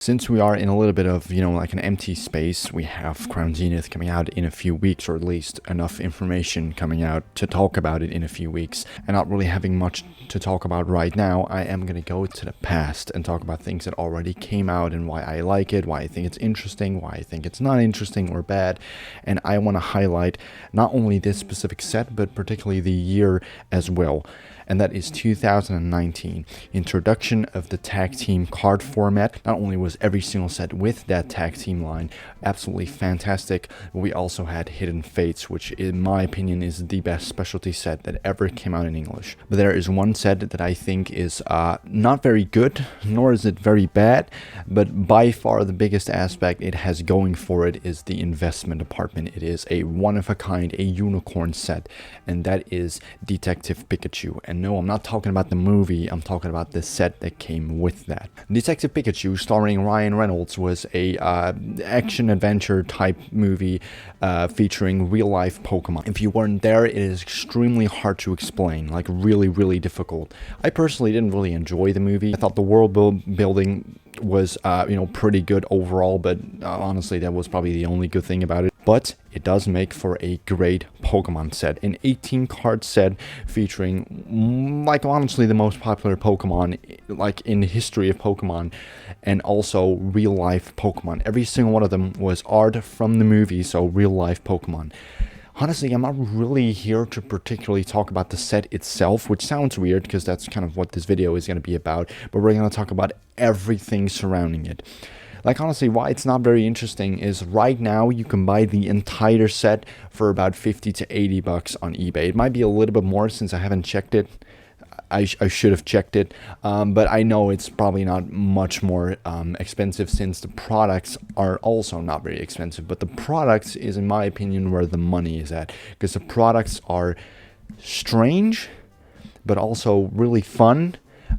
Since we are in a little bit of, like an empty space, we have Crown Zenith coming out in a few weeks, or at least enough information coming out to talk about it in a few weeks, and not really having much to talk about right now. I am going to go to the past and talk about things that already came out and why I like it, why I think it's interesting, why I think it's not interesting or bad, and I want to highlight not only this specific set, but particularly the year as well. And that is 2019, introduction of the tag team card format. Not only was every single set with that tag team line absolutely fantastic, but we also had Hidden Fates, which in my opinion is the best specialty set that ever came out in English. But there is one set that I think is not very good, nor is it very bad, but by far the biggest aspect it has going for it is the investment department. It is a one-of-a-kind, a unicorn set, and that is Detective Pikachu. And no, I'm not talking about the movie, I'm talking about the set that came with that. Detective Pikachu, starring Ryan Reynolds, was a action-adventure type movie featuring real-life Pokemon. If you weren't there, it is extremely hard to explain, like really, really difficult. I personally didn't really enjoy the movie. I thought the world building was pretty good overall, but honestly that was probably the only good thing about it. But it does make for a great Pokemon set, an 18 card set featuring like honestly the most popular Pokemon like in the history of Pokemon, and also real life Pokemon. Every single one of them was art from the movie, so real life Pokemon. Honestly, I'm not really here to particularly talk about the set itself, which sounds weird because that's kind of what this video is going to be about, but we're going to talk about everything surrounding it. Like, honestly, why it's not very interesting is right now you can buy the entire set for about 50 to 80 bucks on eBay. It might be a little bit more since I haven't checked it. I should have checked it, but I know it's probably not much more expensive since the products are also not very expensive. But the products is, in my opinion, where the money is at, because the products are strange, but also really fun.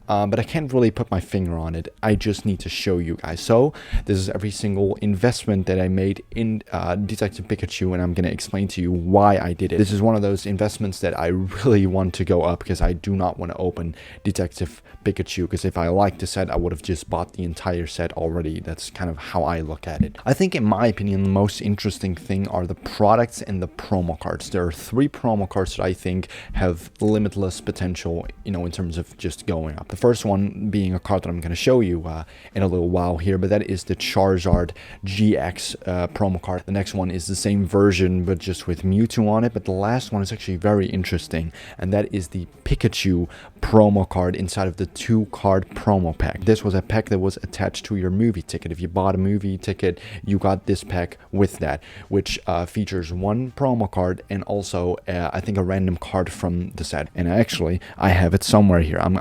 But I can't really put my finger on it. I just need to show you guys. So this is every single investment that I made in Detective Pikachu, and I'm going to explain to you why I did it. This is one of those investments that I really want to go up because I do not want to open Detective Pikachu, because if I liked the set, I would have just bought the entire set already. That's kind of how I look at it. I think, in my opinion, the most interesting thing are the products and the promo cards. There are 3 promo cards that I think have limitless potential, in terms of just going up. The first one being a card that I'm going to show you in a little while here, but that is the Charizard GX promo card. The next one is the same version, but just with Mewtwo on it. But the last one is actually very interesting, and that is the Pikachu promo card inside of the 2-card promo pack. This was a pack that was attached to your movie ticket. If you bought a movie ticket, you got this pack with that, which features 1 promo card and also I think a random card from the set. And actually, I have it somewhere here. I'm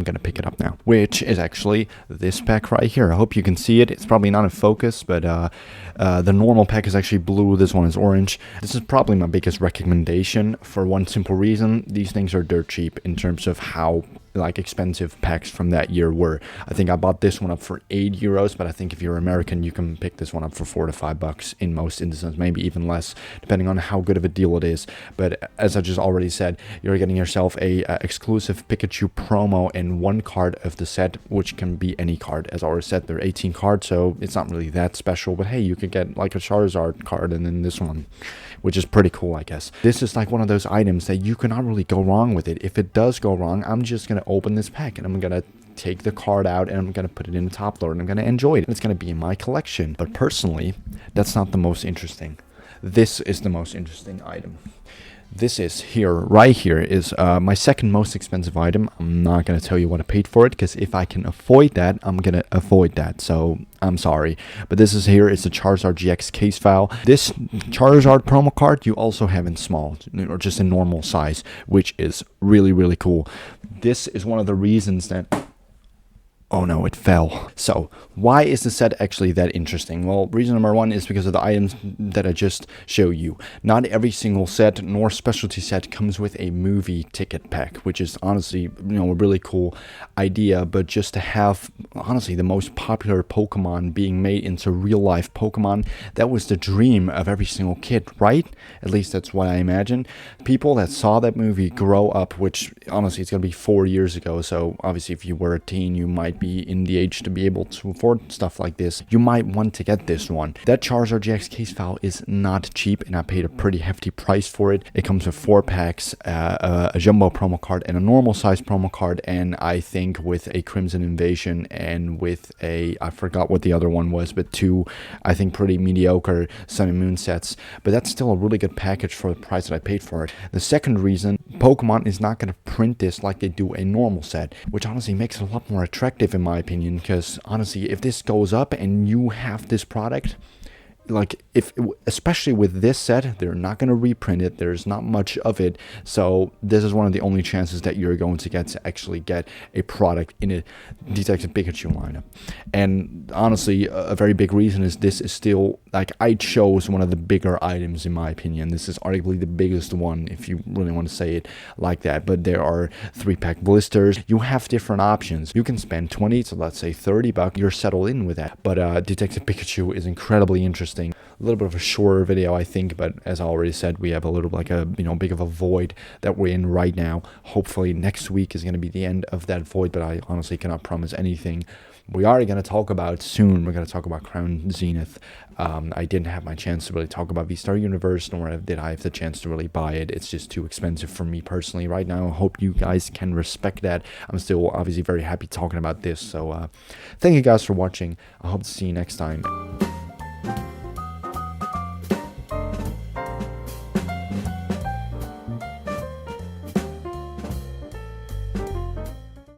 gonna pick it up now, which is actually this pack right here. I hope you can see it. It's probably not in focus, but the normal pack is actually blue. This one is orange. This is probably my biggest recommendation for one simple reason. These things are dirt cheap in terms of how expensive packs from that year were. I think I bought this one up for €8, but I think if you're American, you can pick this one up for $4 to $5 in most instances, maybe even less, depending on how good of a deal it is. But as I just already said, you're getting yourself a exclusive Pikachu promo and 1 card of the set, which can be any card. As I already said, there are 18 cards, so it's not really that special. But hey, you could get like a Charizard card and then this one, which is pretty cool, I guess. This is like one of those items that you cannot really go wrong with it. If it does go wrong, I'm just gonna open this pack and I'm gonna take the card out and I'm gonna put it in the top loader and I'm gonna enjoy it. It's gonna be in my collection. But personally, that's not the most interesting. This is the most interesting item. This is right here is my second most expensive item. I'm not going to tell you what I paid for it, because if I can avoid that, I'm going to avoid that. So I'm sorry. But this is here is the Charizard GX case file. This Charizard promo card you also have in small, or just in normal size, which is really, really cool. This is one of the reasons that... Oh no, it fell. So, why is the set actually that interesting? Well, reason number 1 is because of the items that I just showed you. Not every single set nor specialty set comes with a movie ticket pack, which is honestly, a really cool idea. But just to have, honestly, the most popular Pokemon being made into real life Pokemon, that was the dream of every single kid, right? At least that's what I imagine. People that saw that movie grow up, which honestly, it's going to be 4 years ago. So, obviously, if you were a teen, you might be in the age to be able to afford stuff like this, you might want to get this one. That Charizard GX case file is not cheap, and I paid a pretty hefty price for it. It comes with 4 packs, a jumbo promo card, and a normal size promo card, and I think with a Crimson Invasion and with a, I forgot what the other one was, but 2, I think, pretty mediocre Sun and Moon sets. But that's still a really good package for the price that I paid for it. The second reason, Pokemon is not going to print this like they do a normal set, which honestly makes it a lot more attractive in my opinion, because honestly, if this goes up and you have this product, like, if especially with this set, they're not going to reprint it. There's not much of it, so this is one of the only chances that you're going to get to actually get a product in a Detective Pikachu lineup. And honestly, a very big reason is this is still, like, I chose one of the bigger items in my opinion. This is arguably the biggest one, if you really want to say it like that. But there are 3-pack blisters. You have different options. You can spend 20 to, let's say, $30. You're settled in with that. But Detective Pikachu is incredibly interesting. A little bit of a shorter video, I think, but as I already said, we have a little, like, a big of a void that we're in right now. Hopefully next week is going to be the end of that void, but I honestly cannot promise anything. We are going to talk about soon. We're going to talk about Crown Zenith. I didn't have my chance to really talk about V-Star Universe, nor did I have the chance to really buy it. It's just too expensive for me personally right now. I hope you guys can respect that. I'm still obviously very happy talking about this. So thank you guys for watching. I hope to see you next time.